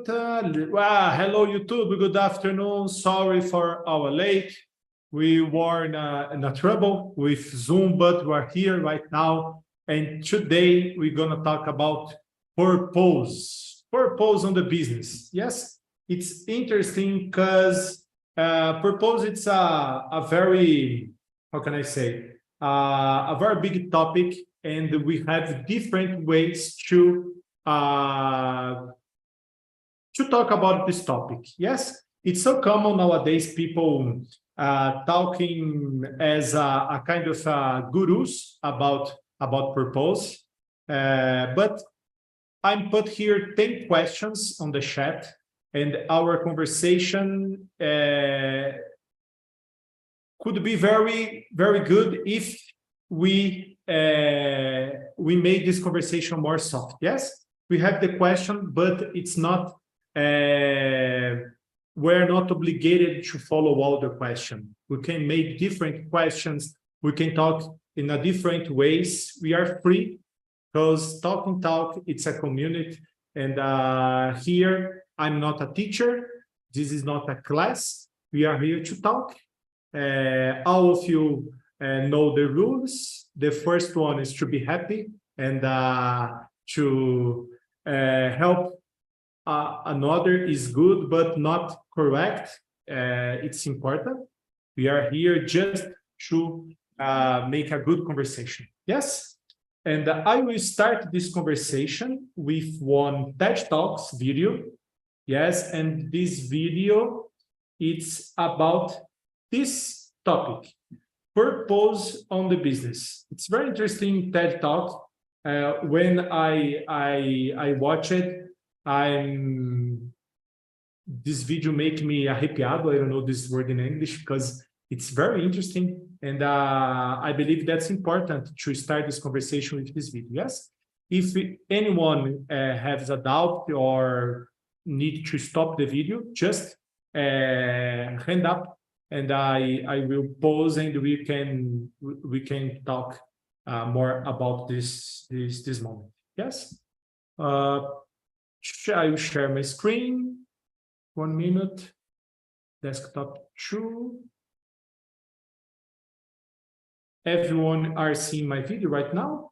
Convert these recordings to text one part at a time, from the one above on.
Hello, YouTube. Good afternoon. Sorry for our late. We were in a trouble with Zoom, but we're here right now. And today we're going to talk about purpose on the business. Yes, it's interesting because purpose, it's a very, how can I say, a very big topic, and we have different ways to talk about this topic. Yes, it's so common nowadays, people talking as a kind of gurus about purpose. But I'm put here 10 questions on the chat, and our conversation could be very, very good if we made this conversation more soft. Yes, we have the question, but it's not. We're not obligated to follow all the question. We can make different questions. We can talk in a different ways. We are free because Talk, it's a community. And here, I'm not a teacher. This is not a class. We are here to talk. All of you know the rules. The first one is to be happy and to help another is good, but not correct. It's important. We are here just to make a good conversation. Yes? And I will start this conversation with one TED Talks video. Yes, and this video, it's about this topic, purpose on the business. It's very interesting TED Talk. When I watch it, this video make me arrepiado. I don't know this word in English because it's very interesting, and I believe that's important to start this conversation with this video. Yes, if anyone has a doubt or need to stop the video, just hand up, and I will pause, and we can talk more about this moment. Yes. I will share my screen. 1 minute. Desktop 2. Everyone are seeing my video right now?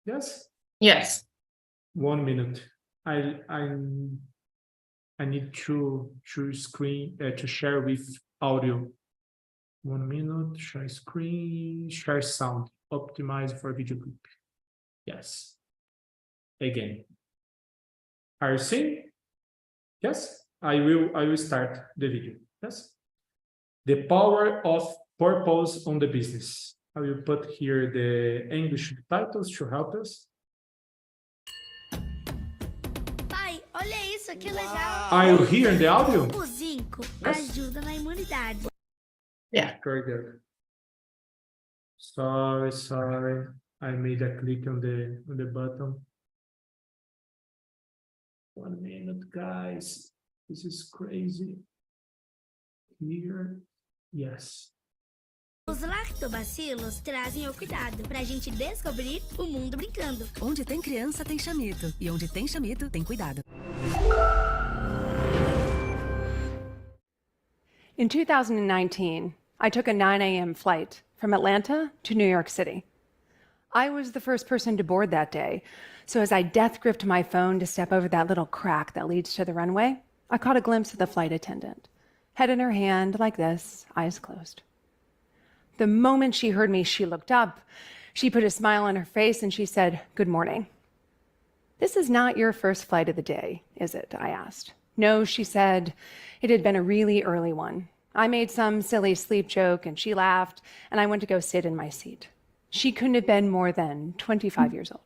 Yes? Yes. 1 minute. I need to screen to share with audio. 1 minute. Share screen. Share sound. Optimize for video clip. Yes. Again. Are you seeing? Yes, I will start the video. Yes. The power of purpose on the business. I will put here the English titles to help us. Pai, olha isso, que legal. Are you hearing the audio? O zinco Yes. ajuda na imunidade. Yeah. Very good. Sorry. I made a click on the button. 1 minute, guys. This is crazy. Here. Yes. Os lactobacilos trazem o cuidado pra gente descobrir o mundo brincando. Onde tem criança, tem chamito. E onde tem chamito, tem cuidado. In 2019, I took a 9 a.m. flight from Atlanta to New York City. I was the first person to board that day, so as I death-gripped my phone to step over that little crack that leads to the runway, I caught a glimpse of the flight attendant, head in her hand like this, eyes closed. The moment she heard me, she looked up, she put a smile on her face, and she said, "Good morning." "This is not your first flight of the day, is it?" I asked. "No," she said. "It had been a really early one. I made some silly sleep joke, and she laughed, and I went to go sit in my seat." She couldn't have been more than 25 years old.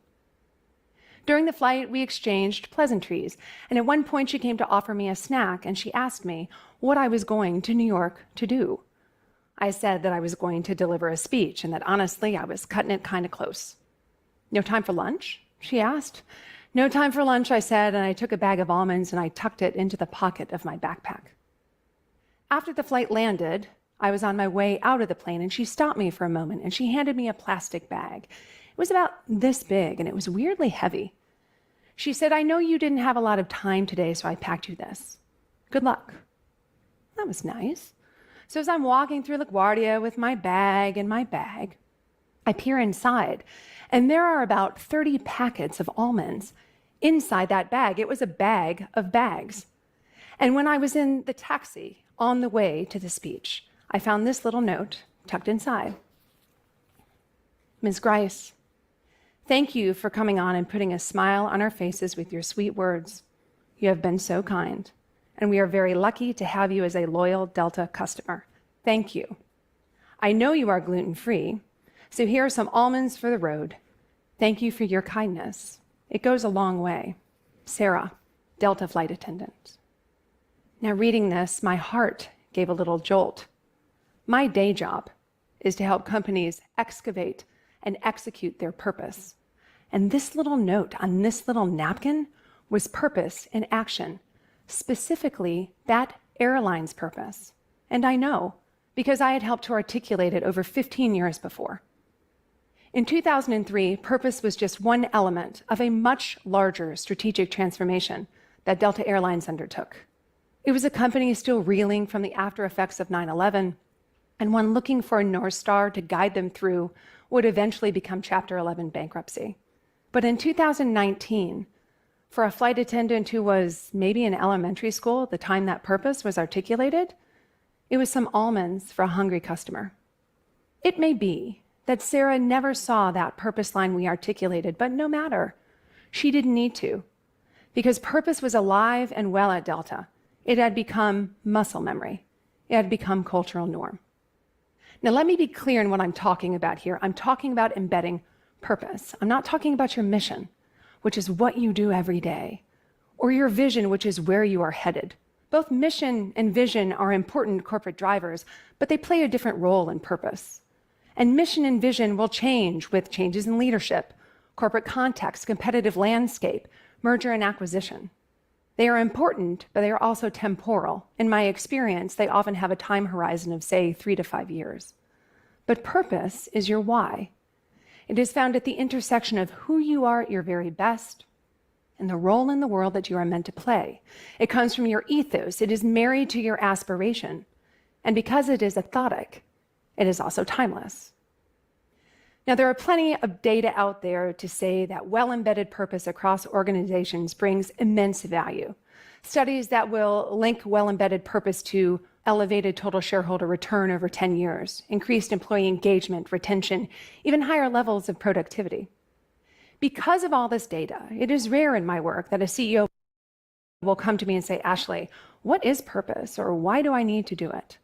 During the flight, we exchanged pleasantries, and at one point she came to offer me a snack, and she asked me what I was going to New York to do. I said that I was going to deliver a speech, and that honestly, I was cutting it kind of close. "No time for lunch?" she asked. "No time for lunch," I said, and I took a bag of almonds and I tucked it into the pocket of my backpack. After the flight landed, I was on my way out of the plane, and she stopped me for a moment, and she handed me a plastic bag. It was about this big, and it was weirdly heavy. She said, I know you didn't have a lot of time today, so I packed you this. Good luck. That was nice. So as I'm walking through LaGuardia with my bag and my bag, I peer inside, and there are about 30 packets of almonds inside that bag. It was a bag of bags. And when I was in the taxi on the way to the speech, I found this little note tucked inside. Ms. Grice, thank you for coming on and putting a smile on our faces with your sweet words. You have been so kind, and we are very lucky to have you as a loyal Delta customer. Thank you. I know you are gluten-free, so here are some almonds for the road. Thank you for your kindness. It goes a long way. Sarah, Delta flight attendant. Now, reading this, my heart gave a little jolt. My day job is to help companies excavate and execute their purpose. And this little note on this little napkin was purpose in action, specifically that airline's purpose. And I know, because I had helped to articulate it over 15 years before. In 2003, purpose was just one element of a much larger strategic transformation that Delta Airlines undertook. It was a company still reeling from the after effects of 9/11, and one looking for a North Star to guide them through would eventually become Chapter 11 bankruptcy. But in 2019, for a flight attendant who was maybe in elementary school at the time that purpose was articulated, it was some almonds for a hungry customer. It may be that Sarah never saw that purpose line we articulated, but no matter. She didn't need to, because purpose was alive and well at Delta. It had become muscle memory. It had become cultural norm. Now, let me be clear in what I'm talking about here. I'm talking about embedding purpose. I'm not talking about your mission, which is what you do every day, or your vision, which is where you are headed. Both mission and vision are important corporate drivers, but they play a different role in purpose. And mission and vision will change with changes in leadership, corporate context, competitive landscape, merger and acquisition. They are important, but they are also temporal. In my experience, they often have a time horizon of, say, 3 to 5 years. But purpose is your why. It is found at the intersection of who you are at your very best and the role in the world that you are meant to play. It comes from your ethos. It is married to your aspiration. And because it is authentic, it is also timeless. Now, there are plenty of data out there to say that well-embedded purpose across organizations brings immense value. Studies that will link well-embedded purpose to elevated total shareholder return over 10 years, increased employee engagement, retention, even higher levels of productivity. Because of all this data, it is rare in my work that a CEO will come to me and say, Ashley, what is purpose, or why do I need to do it?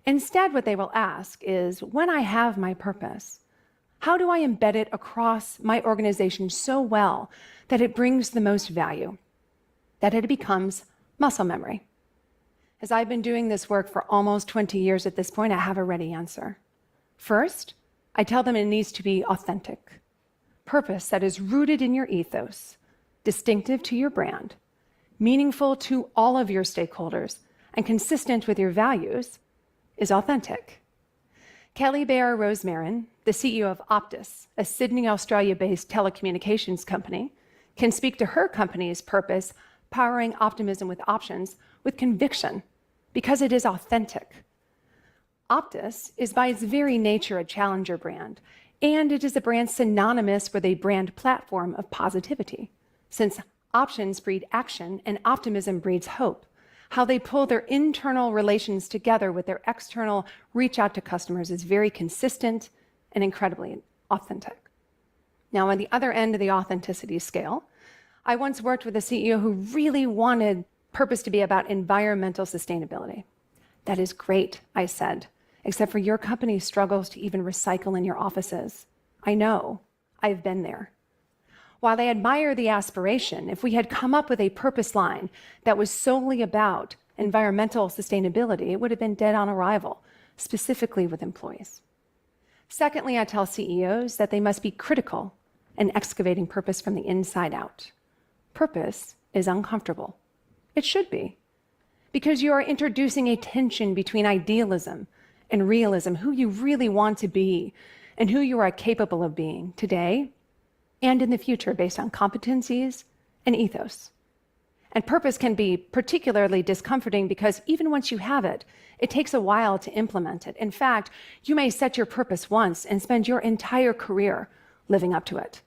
Instead, what they will ask is, when I have my purpose, how do I embed it across my organization so well that it brings the most value, that it becomes muscle memory? As I've been doing this work for almost 20 years at this point, I have a ready answer. First, I tell them it needs to be authentic. Purpose that is rooted in your ethos, distinctive to your brand, meaningful to all of your stakeholders, and consistent with your values is authentic. Kelly Bayer Rosemarin, the CEO of Optus, a Sydney, Australia-based telecommunications company, can speak to her company's purpose, powering optimism with options, with conviction, because it is authentic. Optus is by its very nature a challenger brand, and it is a brand synonymous with a brand platform of positivity, since options breed action and optimism breeds hope. How they pull their internal relations together with their external reach out to customers is very consistent and incredibly authentic. Now, on the other end of the authenticity scale, I once worked with a CEO who really wanted purpose to be about environmental sustainability. That is great, I said, except for your company struggles to even recycle in your offices. I know, I've been there. While I admire the aspiration, if we had come up with a purpose line that was solely about environmental sustainability, it would have been dead on arrival, specifically with employees. Secondly, I tell CEOs that they must be critical in excavating purpose from the inside out. Purpose is uncomfortable. It should be, because you are introducing a tension between idealism and realism, who you really want to be and who you are capable of being today and in the future based on competencies and ethos. And purpose can be particularly discomforting because even once you have it, it takes a while to implement it. In fact, you may set your purpose once and spend your entire career living up to it.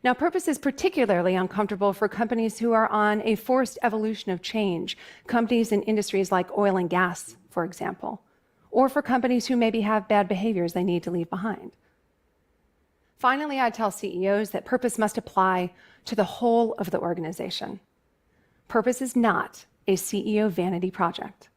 Now, purpose is particularly uncomfortable for companies who are on a forced evolution of change, companies in industries like oil and gas, for example, or for companies who maybe have bad behaviors they need to leave behind. Finally, I tell CEOs that purpose must apply to the whole of the organization. Purpose is not a CEO vanity project.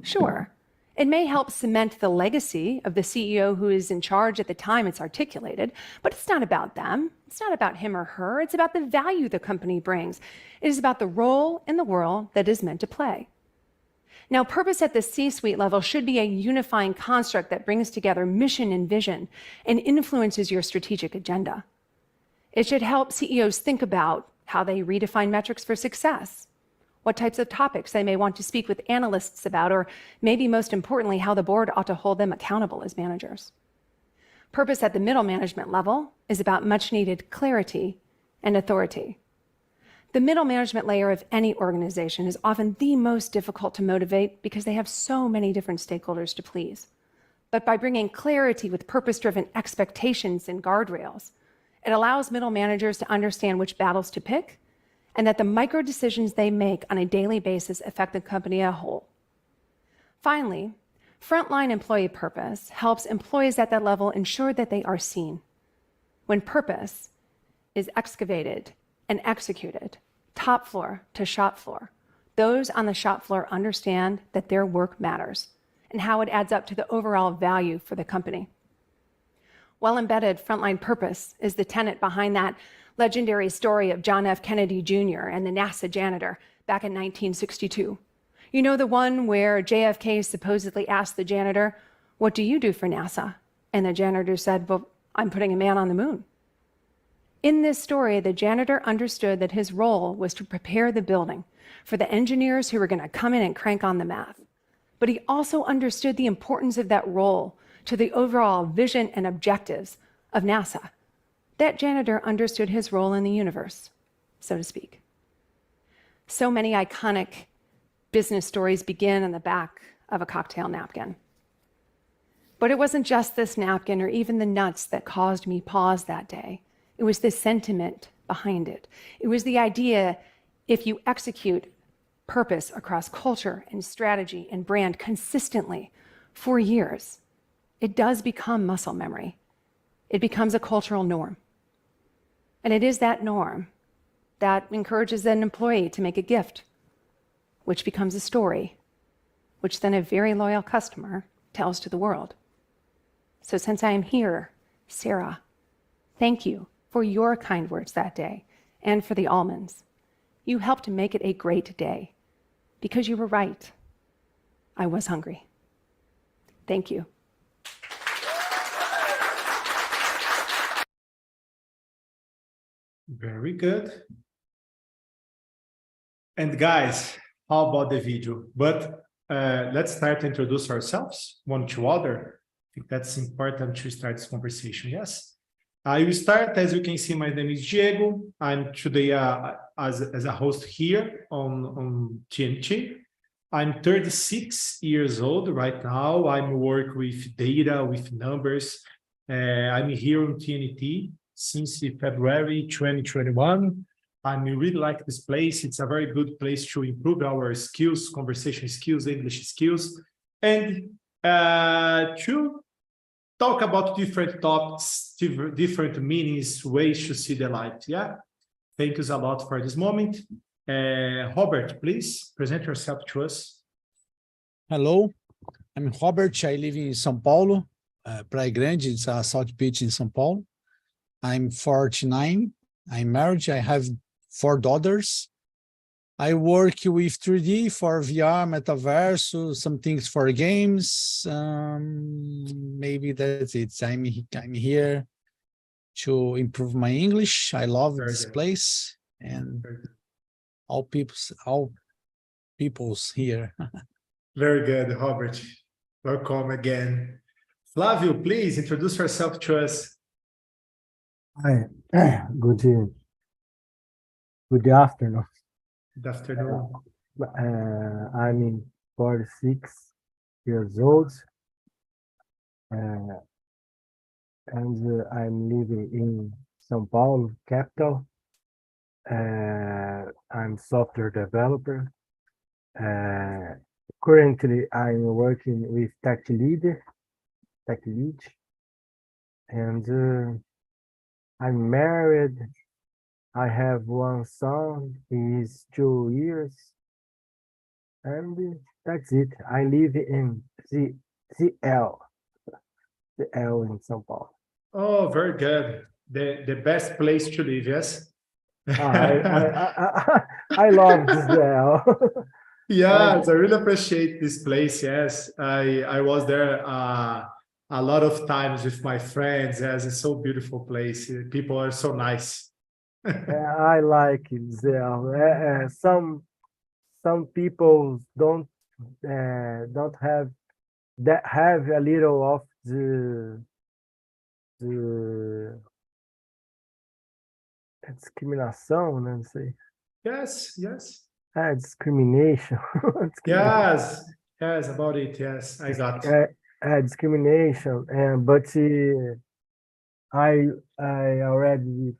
Sure, it may help cement the legacy of the CEO who is in charge at the time it's articulated, but it's not about them. It's not about him or her. It's about the value the company brings. It is about the role in the world that is meant to play. Now, purpose at the C-suite level should be a unifying construct that brings together mission and vision and influences your strategic agenda. It should help CEOs think about how they redefine metrics for success, what types of topics they may want to speak with analysts about, or maybe most importantly, how the board ought to hold them accountable as managers. Purpose at the middle management level is about much-needed clarity and authority. The middle management layer of any organization is often the most difficult to motivate because they have so many different stakeholders to please. But by bringing clarity with purpose-driven expectations and guardrails, it allows middle managers to understand which battles to pick and that the micro decisions they make on a daily basis affect the company as a whole. Finally, frontline employee purpose helps employees at that level ensure that they are seen. When purpose is excavated and executed, top floor to shop floor, those on the shop floor understand that their work matters and how it adds up to the overall value for the company. Well-embedded frontline purpose is the tenet behind that legendary story of John F. Kennedy Jr. and the NASA janitor back in 1962. You know, the one where JFK supposedly asked the janitor, "What do you do for NASA?" And the janitor said, "Well, I'm putting a man on the moon." In this story, the janitor understood that his role was to prepare the building for the engineers who were going to come in and crank on the math. But he also understood the importance of that role to the overall vision and objectives of NASA. That janitor understood his role in the universe, so to speak. So many iconic business stories begin on the back of a cocktail napkin. But it wasn't just this napkin or even the nuts that caused me pause that day. It was the sentiment behind it. It was the idea, if you execute purpose across culture and strategy and brand consistently for years, it does become muscle memory. It becomes a cultural norm. And it is that norm that encourages an employee to make a gift, which becomes a story, which then a very loyal customer tells to the world. So since I am here, Sarah, thank you for your kind words that day and for the almonds. You helped make it a great day because you were right. I was hungry. Thank you. Very good. And guys, how about the video? But let's start to introduce ourselves, one to other. I think that's important to start this conversation, yes? I will start. As you can see, my name is Diego. I'm today as a host here on TNT. I'm 36 years old right now. I'm work with data, with numbers. I'm here on TNT since February 2021. I really like this place. It's a very good place to improve our skills, conversation skills, English skills, and to talk about different topics, different meanings, ways to see the life. Yeah. Thank you a lot for this moment. Robert, please present yourself to us. Hello, I'm Robert. I live in São Paulo, Praia Grande. It's a South Beach in São Paulo. I'm 49. I'm married. I have 4 daughters. I work with 3D for VR, metaverse, some things for games. Maybe that's it. I'm here to improve my English. I love this place and all people's here. Very good, Robert. Welcome again. Flavio, please introduce yourself to us. Hi, good Good afternoon. Good afternoon. I'm 46 years old, and I'm living in São Paulo, capital. I'm software developer. Currently, I'm working with tech lead, and I'm married. I have one son. He's 2 years, and that's it. I live in CL in São Paulo. Oh, very good. The best place to live, yes? I love CL. Yes, I really appreciate this place. Yes, I was there a lot of times with my friends. Yes, it's so beautiful place. People are so nice. I like CL. Some people don't have a little of the discriminação, né? Não sei. Yes, yes. Discrimination. Yes, about it. Yes, I got. Discrimination, but I already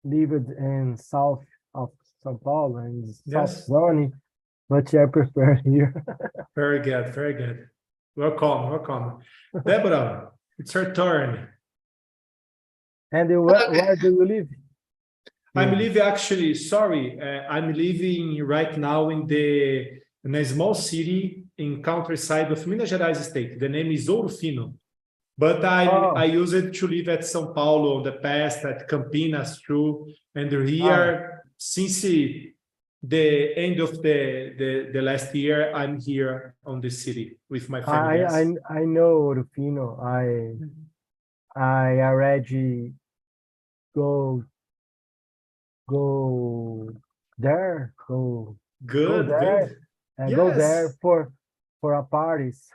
lived in south of São Paulo in South Zone, but I prefer here. Very good, very good. Welcome. Deborah, it's your turn. And where do you live? I'm living I'm living right now in a small city in countryside of Minas Gerais state. The name is Ouro Fino. But I used to live at São Paulo in the past, at Campinas too. And here, since the end of the last year, I'm here on the city with my family. I know Ouro Fino. I already go there. Good. And go there for a parties.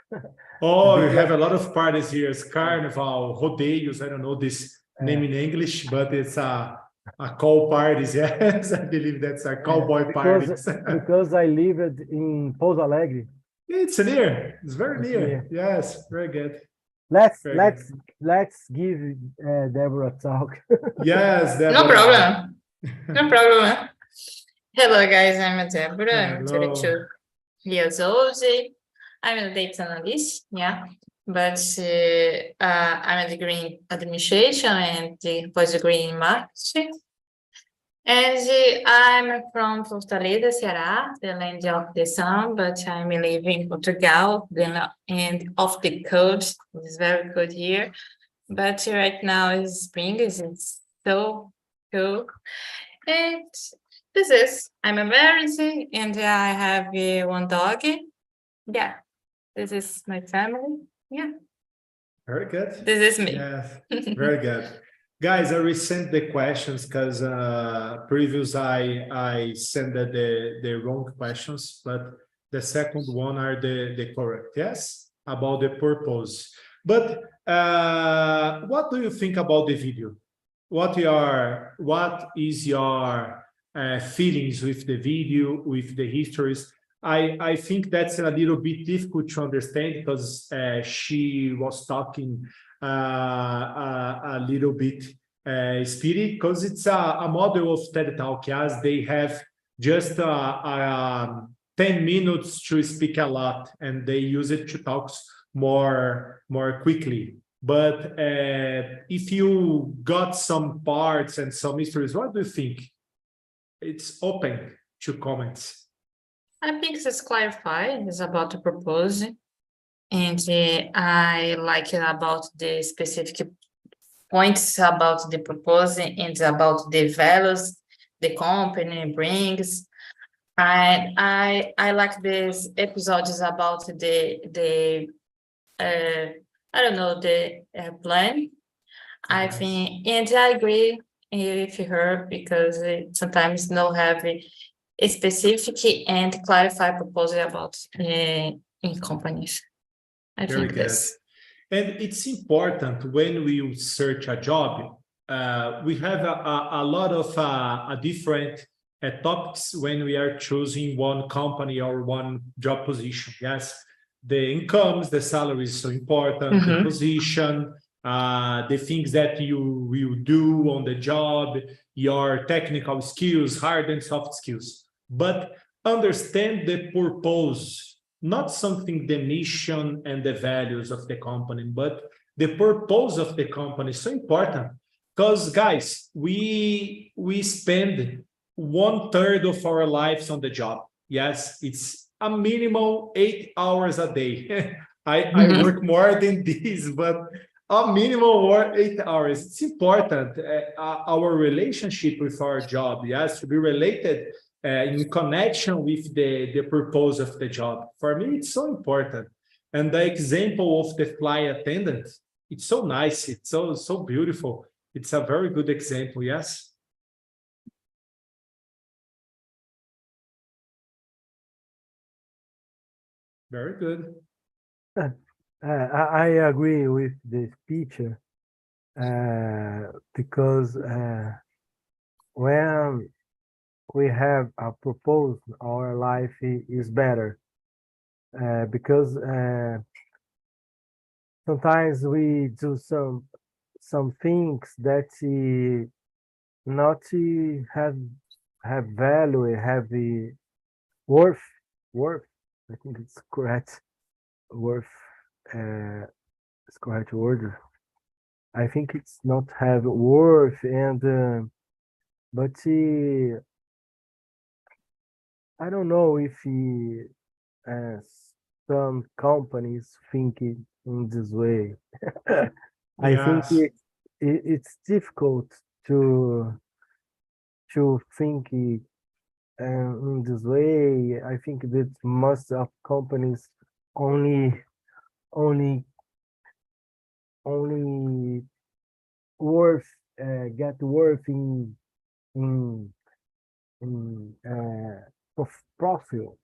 Oh, you have a lot of parties here. It's Carnival, Rodeios. I don't know this name in English, but it's a call parties. Yes, I believe that's a cowboy parties. Because I lived in Pouso Alegre. It's near. It's very near. Yes, very good. Let's give Deborah a talk. Yes, Deborah. No problem. Hello, guys. I'm Deborah. I'm 32 years old. I'm a data analyst, but I'm a degree in administration and the post-degree in marketing. And I'm from Fortaleza, Ceará, the land of the sun, but I'm living in Portugal, the end of the coast. It's very cold here, but right now is spring. It's so cool. And I'm married, and I have one dog. Yeah, this is my family. Yeah. Very good. This is me. Yes, very good. Guys, I resent the questions because previous I sent the wrong questions, but the second one are the correct. Yes, about the purpose. But what do you think about the video? What is your feelings with the video, with the histories? I think that's a little bit difficult to understand because she was talking a little bit speedy, because it's a model of TED Talk, as they have just 10 minutes to speak a lot, and they use it to talk more quickly. But if you got some parts and some histories, what do you think? It's open to comments. I think it's clarified. It's about the proposal. And I like it about the specific points about the proposal and about the values the company brings. I like these episodes about the plan. I think, and I agree with her, because sometimes no have a specific and clarify proposal about in companies. I Very think good. this. And it's important when we search a job we have a lot of different topics when we are choosing one company or one job position. Yes, the incomes, the salary is so important, the position, the things that you will do on the job, your technical skills, hard and soft skills. But understand the purpose, not something the mission and the values of the company, but the purpose of the company is so important. Because, guys, we spend 1/3 of our lives on the job. Yes, it's a minimal 8 hours a day. I work more than this, but a minimum or 8 hours. It's important. Our relationship with our job, yes, to be related in connection with the purpose of the job. For me, it's so important. And the example of the flight attendant, it's so nice. It's so beautiful. It's a very good example, yes? Very good. I agree with the speaker because when we have a purpose, our life is better because sometimes we do some things that not have value, have the worth. I think it's correct. Worth is correct word. I think it's not have worth and but I don't know if some companies think it in this way. I think Yes. it's difficult to think in this way. I think that most of companies only worth get worth in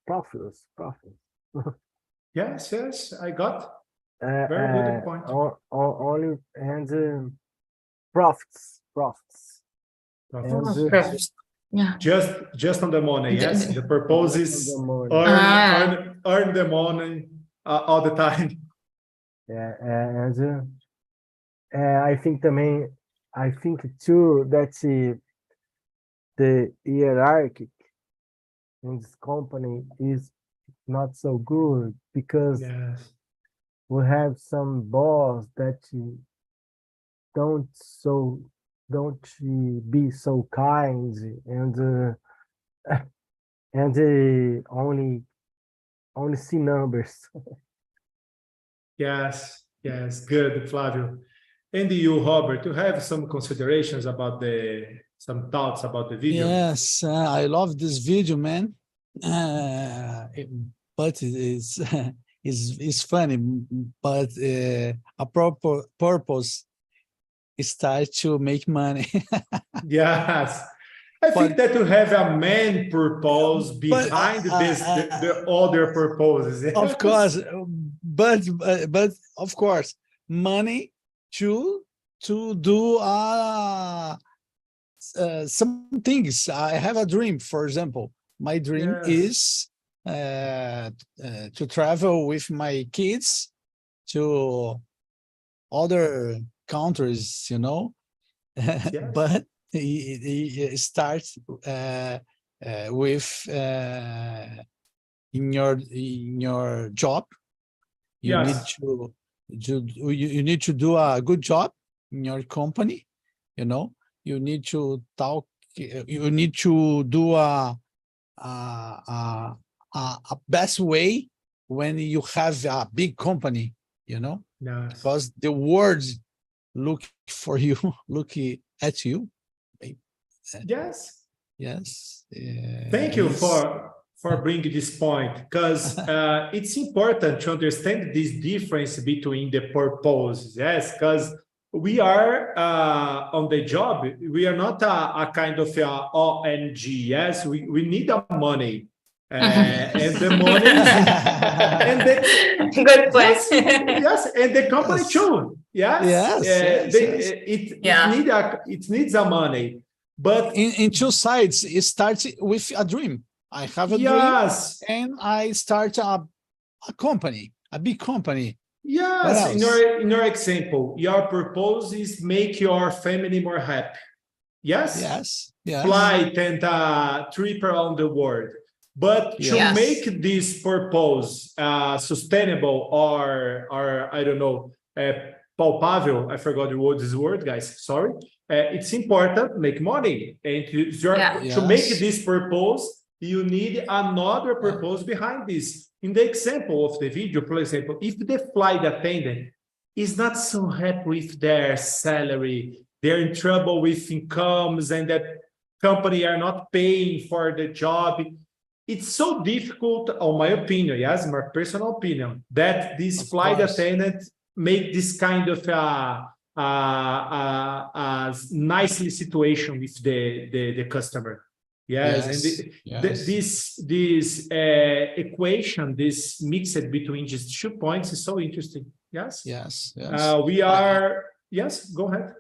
profits. Yes, I got. Very good point. Only and profits. Profits. Yeah. Just on the money, yes? The purpose is The money. earn the money all the time. Yeah, and I think too that the hierarchy in this company is not so good because Yes. we have some boss that don't be so kind and only see numbers. Yes, good, Flavio. And you, Robert, you have some considerations about some thoughts about the video? Yes, I love this video, man. But it's it's funny, but a proper purpose is try to make money. Yes. I think that you have a main purpose behind the other purposes. Yes. Of course, but of course, money to do some things. I have a dream, for example. My dream is to travel with my kids to other countries, you know. Yes. But it starts with in your job. You Yes. you need to do a good job in your company, you know. You need to talk, you need to do a best way when you have a big company, you know. Yes. Because the words look for you, look at you. Yes. Yes. Thank you for bringing this point, because it's important to understand this difference between the purposes. Yes, because we are on the job, we are not a kind of ONG. Yes, we need our money. And the money and the, Good point. yes, and the company too. Yes, it needs a money, but in two sides, it starts with a dream. I have a dream, and I start a company, a big company. Yes, in your example, your purpose is make your family more happy. Yes. Flight and trip around the world. But to make this purpose sustainable or I don't know, palpable, I forgot this word, guys, sorry. It's important to make money. And to make this purpose, you need another purpose behind this. In the example of the video, for example, if the flight attendant is not so happy with their salary, they're in trouble with incomes and that company are not paying for the job, it's so difficult, on my opinion, yes, my personal opinion, that this flight attendant make this kind of nicely situation with the customer. This equation, this mixed between just 2 points is so interesting. Yes. We are. Yes. Go ahead.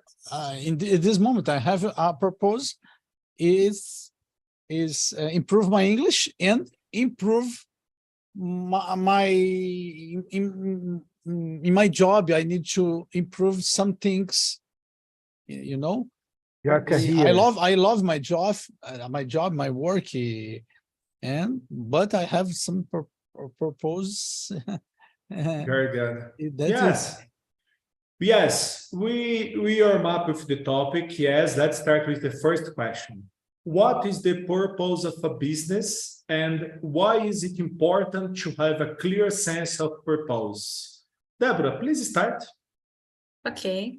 In this moment, I have a purpose is improve my English and improve my in my job. I need to improve some things. You know. Your career. I love my job, my work, but I have some purpose. Very good. Yes. Yes, we are up with the topic. Yes, let's start with the first question. What is the purpose of a business and why is it important to have a clear sense of purpose? Deborah, please start. Okay.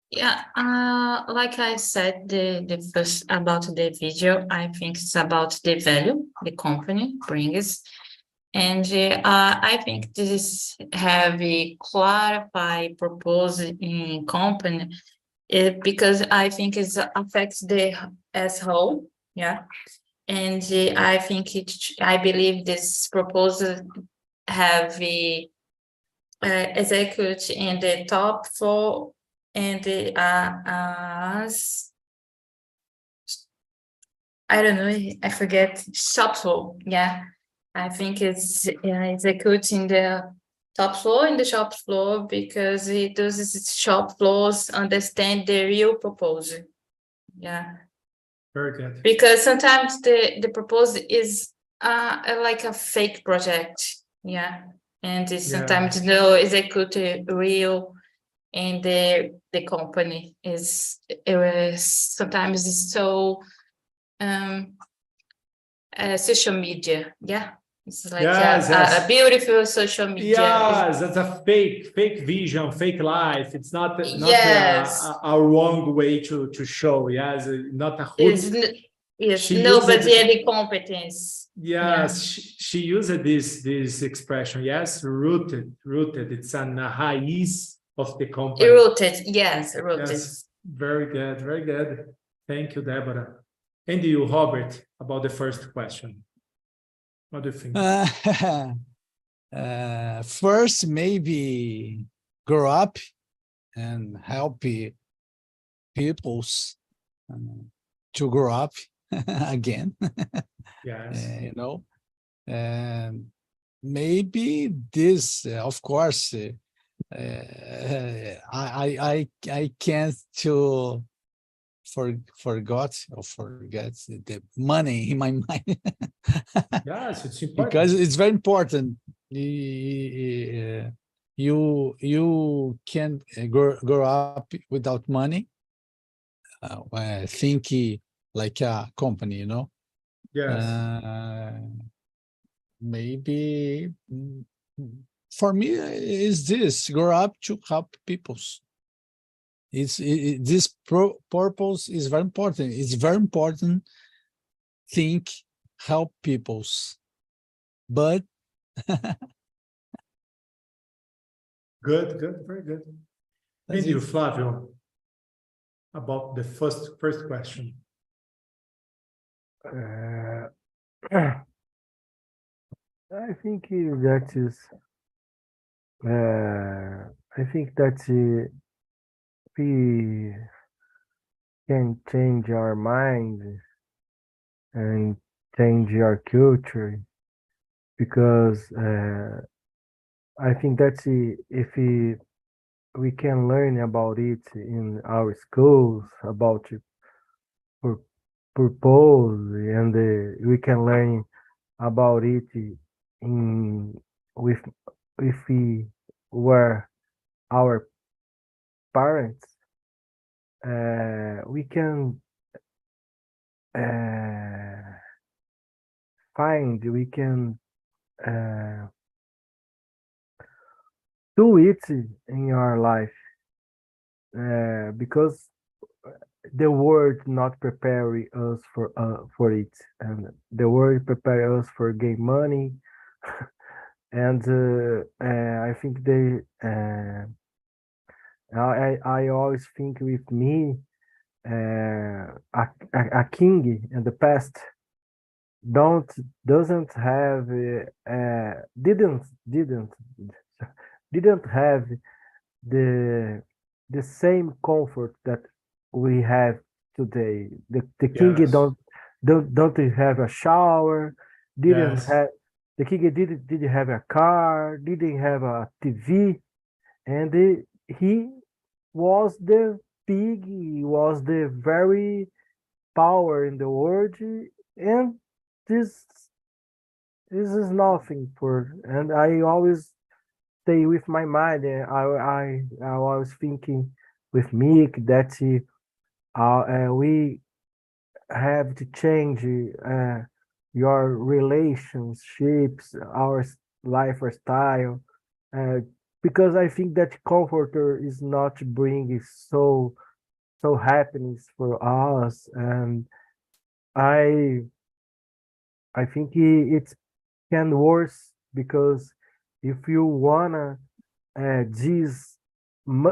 Like I said, the first about the video, I think it's about the value the company brings. And I think this have a clarified purpose in company because I think it affects the as whole, And I think I believe this proposal have a execute in the top floor and the I don't know, I forget, shop floor, I think it's executing the top floor in the shop floor because it does shop floors understand the real proposal. Very good. Because sometimes the proposal is like a fake project, and sometimes no execute real, and the company is sometimes it's so social media, It's like a beautiful social media. Yes, that's a fake vision, fake life. It's not a wrong way to show. Yes, not a nobody any competence. Yes, she used this expression. Yes, rooted. It's an raiz of the company. Rooted, yes, rooted. Yes, very good, very good. Thank you, Deborah. And you, Robert, about the first question. What do you think? First, maybe grow up and help people to grow up again. Yes. And maybe this, of course, I can't to forget the money in my mind. Yes, it's important because it's very important. You can grow up without money. Think like a company, Yes. Maybe for me is this grow up to help people. This purpose is very important. It's very important. Think help peoples, but good, very good. And you, Flavio, about the first question. Uh, I think that is. I think that we can change our mind and change our culture because I think that if we can learn about it in our schools about pur- purpose and we can learn about it in with if we were our parents, we can we can uh, do it in our life because the world not prepare us for it, and the world prepare us for gain money, and I think they. I always think with me, a king in the past don't doesn't have didn't have the same comfort that we have today. The king Yes. don't have a shower, didn't Yes. have the king didn't have a car, didn't have a TV, and he was the big, he was the very power in the world, and this this is nothing for. And I always stay with my mind, and I was thinking with Mick that we have to change your relationships, our lifestyle, uh, because I think that comforter is not bringing so happiness for us, and I I think it can worse because if you wanna this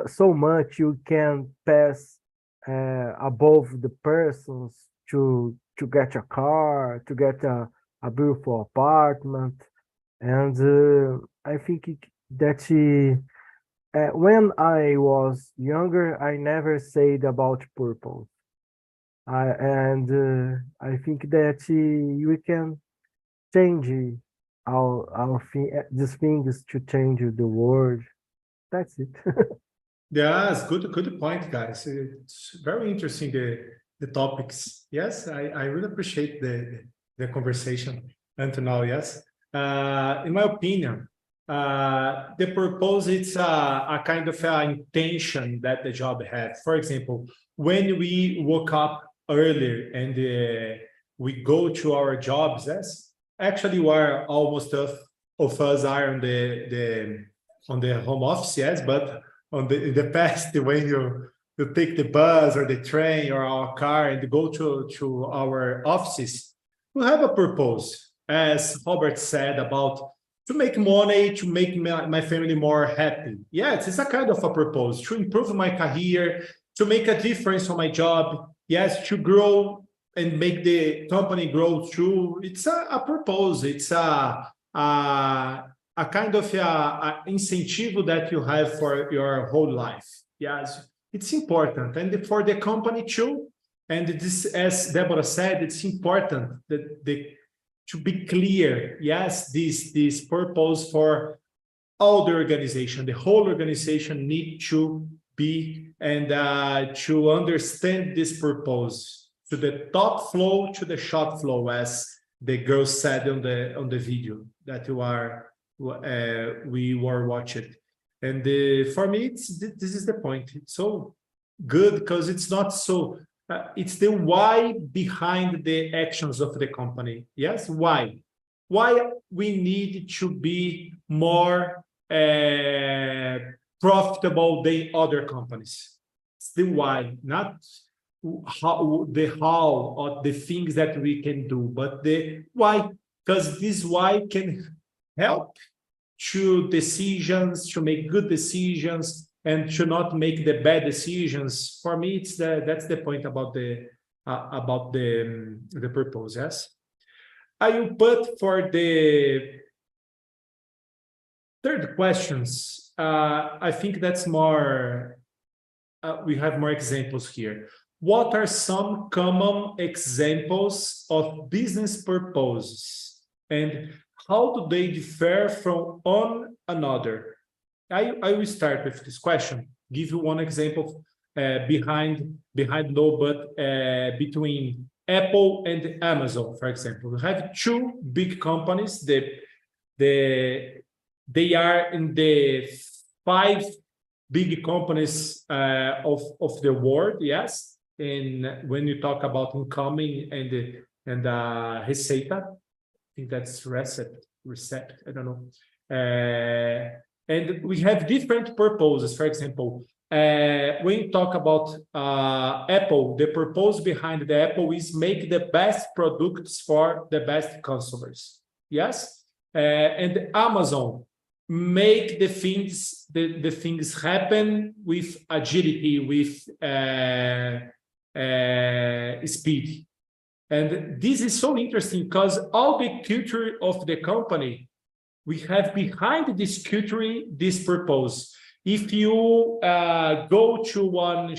so much you can pass above the persons to get a car, to get a beautiful apartment, and I think that when I was younger, I never said about purple. And I think that we can change these things to change the world. That's it. Yes, good point, guys. It's very interesting the topics. Yes, I really appreciate the conversation until now. Yes, in my opinion, the purpose it's a kind of intention that the job has. For example, when we woke up earlier and we go to our jobs, yes, actually, where almost of us are on the home office, yes, but in the past when you take the bus or the train or our car and go to our offices, we have a purpose, as Robert said, about to make money, to make my family more happy. Yes, it's a kind of a purpose to improve my career, to make a difference on my job. Yes, to grow and make the company grow too. It's a purpose. It's a kind of incentive that you have for your whole life. Yes, it's important, and for the company too. And this, as Deborah said, it's important that to be clear. Yes, this purpose for all the organization, the whole organization need to be and to understand this purpose to the top flow to the shop flow, as the girl said on the video that we were watching. And for me, this is the point. It's so good because it's not so. It's the why behind the actions of the company. Yes, why? Why we need to be more profitable than other companies. It's the why, not how or the things that we can do, but the why, because this why can help to decisions, to make good decisions, and to not make the bad decisions. For me, that's the point about about the purpose. Yes, I will put for the third questions. I think that's more. We have more examples here. What are some common examples of business purposes, and how do they differ from one another? I will start with this question. Give you one example behind no, but between Apple and Amazon, for example. We have two big companies that they are in the 5 big companies of the world, yes. And when you talk about incoming and receita, I think that's recept, I don't know. And we have different purposes. For example, when you talk about Apple, the purpose behind the Apple is make the best products for the best consumers. Yes, and Amazon make the things happen with agility, with speed. And this is so interesting because all the culture of the company, we have behind this culture, this purpose. If you go to one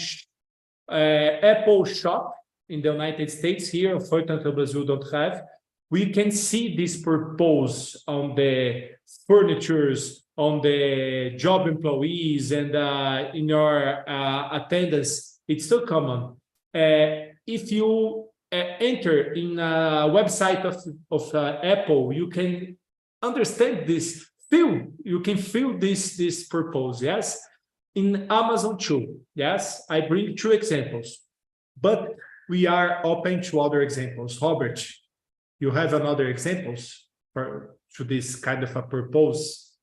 Apple shop in the United States here, unfortunately Brazil don't have, we can see this purpose on the furnitures, on the job employees, and in your attendance. It's so common. If you enter in a website of Apple, you can understand this. You can feel this purpose. Yes, in Amazon too. Yes, I bring 2 examples, but we are open to other examples. Robert, you have another examples to this kind of a purpose?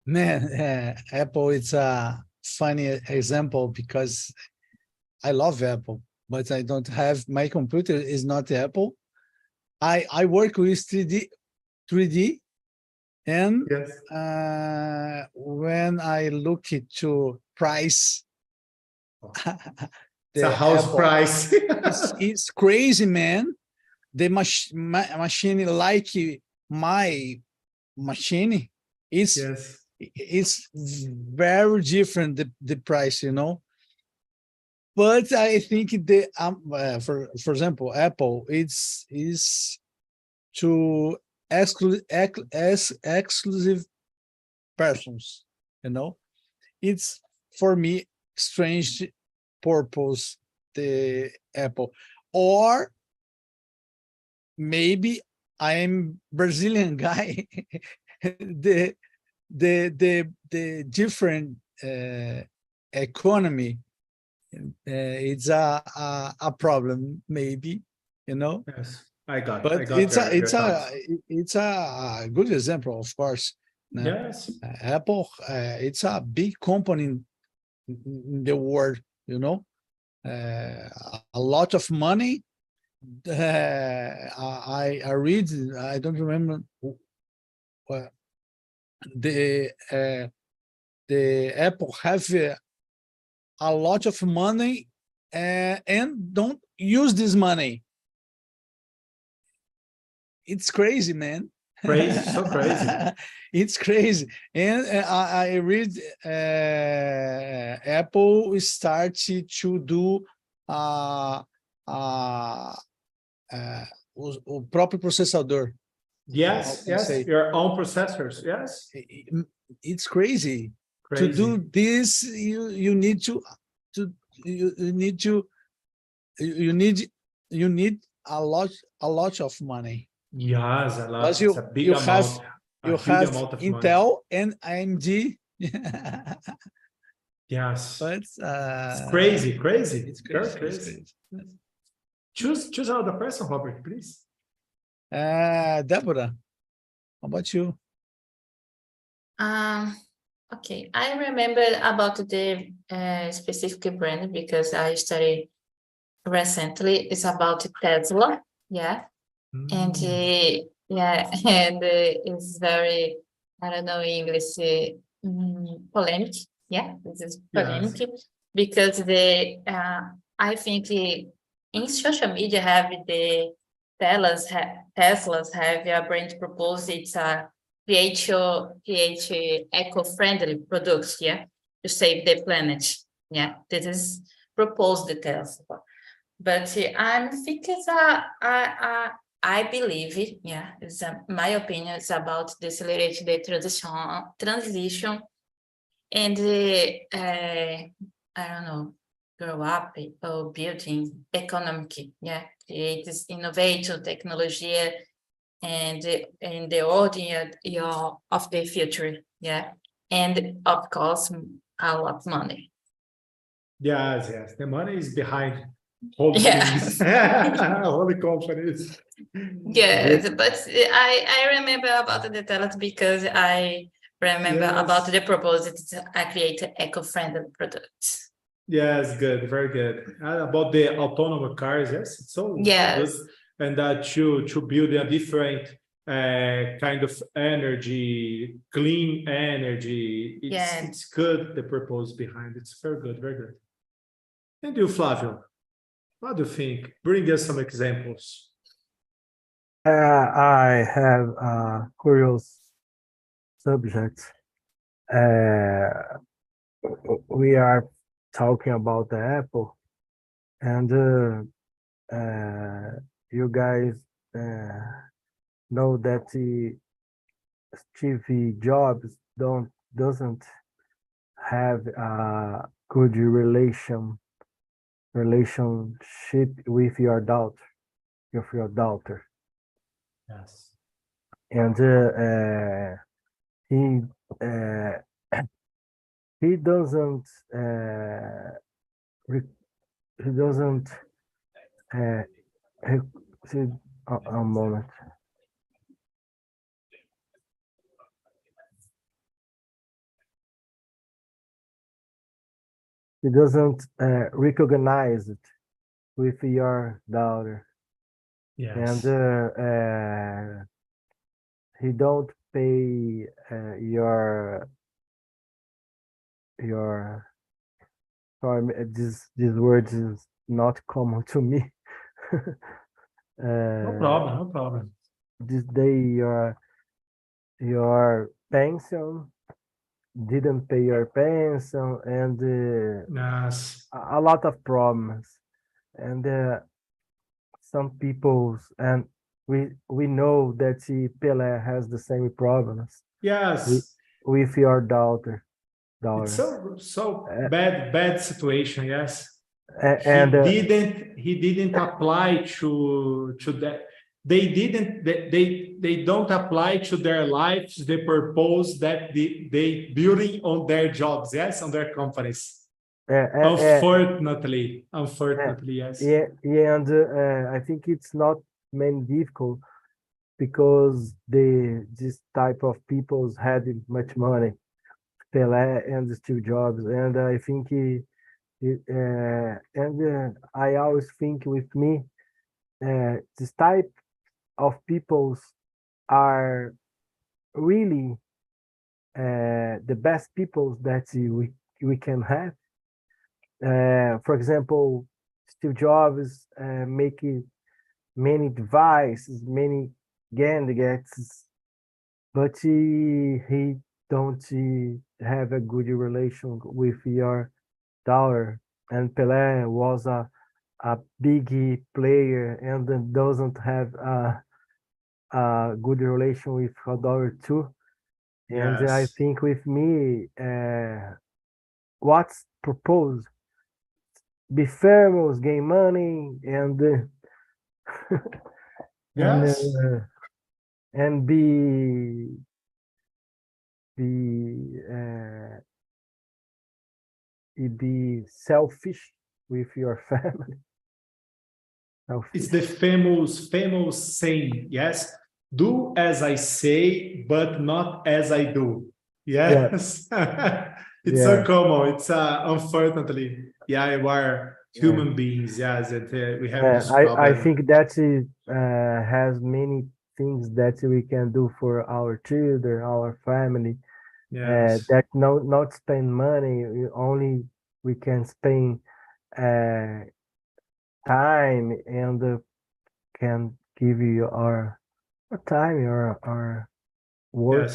Man, Apple, it's a funny example because I love Apple, but I don't have, my computer is not Apple. I work with 3D, and Yes. when I look to price, It's a house Apple, price. it's crazy, man. The machine like my machine, Yes. it's very different, the price, you know. But I think the for example, Apple is to exclusive persons, you know. It's for me strange purpose, the Apple, or maybe I'm Brazilian guy. the different economy, it's a problem, maybe, you know. Yes, I got. But I got it's a good example, of course. Yes. Apple, it's a big company in the world, you know. A lot of money. I read, I don't remember the Apple have a lot of money and don't use this money. It's crazy, man. Crazy, so crazy. It's crazy. And I read Apple started to do o próprio processador. Yes, yes, your own processors. Yes, it's crazy. crazy. To do this, you need a lot of money. Yes, a lot. Because It's a big amount. You Big have amount of Intel and AMD. Yes, But it's crazy, crazy. It's Very crazy. Choose another person, Robert, please. Deborah, how about you? Okay, I remember about the specific brand because I studied recently. It's about Tesla, yeah, and yeah, and it's very, I don't know English, polemic. Yeah, this is polemic because I think in social media have the Teslas have a brand proposed. It's a create eco-friendly products, yeah, to save the planet. Yeah, this is proposed the Tesla. But I think it's I believe it, yeah, my opinion is about accelerate the transition and I don't know, grow up or building economic, yeah, create this innovation technology and the order of the future, yeah, and of course a lot of money. Yes, yes. The money is behind whole Yes. things, all the companies. Yes, but I remember about the talent because I remember about the proposal to create eco-friendly products. Yes, good, very good. About the autonomous cars, yes, it's so Yes. good. And that to build a different kind of energy, clean energy. It's good, the purpose behind it. It's very good, very good. And you, Flavio, what do you think? Bring us some examples. I have a curious subject. We are talking about the Apple, and you guys know that Steve Jobs doesn't have a good relationship with your daughter. Yes. And he doesn't a moment. He doesn't recognize it with your daughter. Yes. And he don't pay your sorry, this word is not common to me. No problem, no problem. This day your pension didn't pay your pension, and Yes. a lot of problems, and some people's, and we know that Pelé has the same problems Yes. with your daughter. It's so bad situation, yes. And He didn't apply to that. They don't apply to their lives the purpose that they building on their jobs, yes, on their companies. Unfortunately, yes. Yeah, and I think it's not many difficult because this type of peoples had much money, Pelé and Steve Jobs, and I think I always think with me, this type of peoples are really the best peoples that we can have. For example, Steve Jobs making many devices, many gadgets, but he don't have a good relation with your daughter. And Pelé was a big player and doesn't have a good relation with her daughter too. And I Yes. think with me, what's proposed, be famous, gain money, and Yes. and be selfish with your family. It's the famous saying, yes. Do as I say, but not as I do. Yes. It's so Yeah. common. It's unfortunately, yeah, we are human beings. Yes, that we have this I problem. think that has many things that we can do for our children, our family. Yes. That not spend money. Only we can spend time and can give you our time, our work.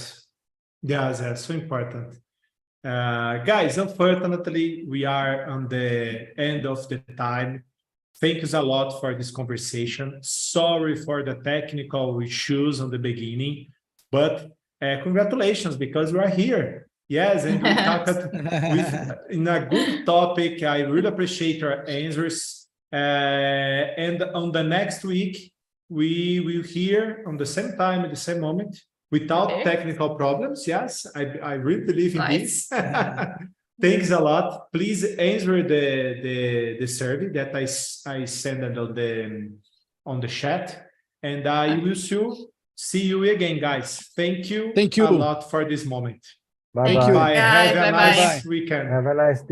Yes, that's so important. Guys, unfortunately, we are on the end of the time. Thank you a lot for this conversation. Sorry for the technical issues on the beginning, but congratulations because we are here. Yes, and we talked in a good topic. I really appreciate your answers. And on the next week, we will hear on the same time, at the same moment, without technical problems. Yes, I really believe in this. Thanks a lot. Please answer the survey that I sent on the chat, and I will see you again, guys. Thank you. Thank you a lot for this moment. Bye Thank you. bye. Have a Bye, nice bye. weekend. Have a nice day.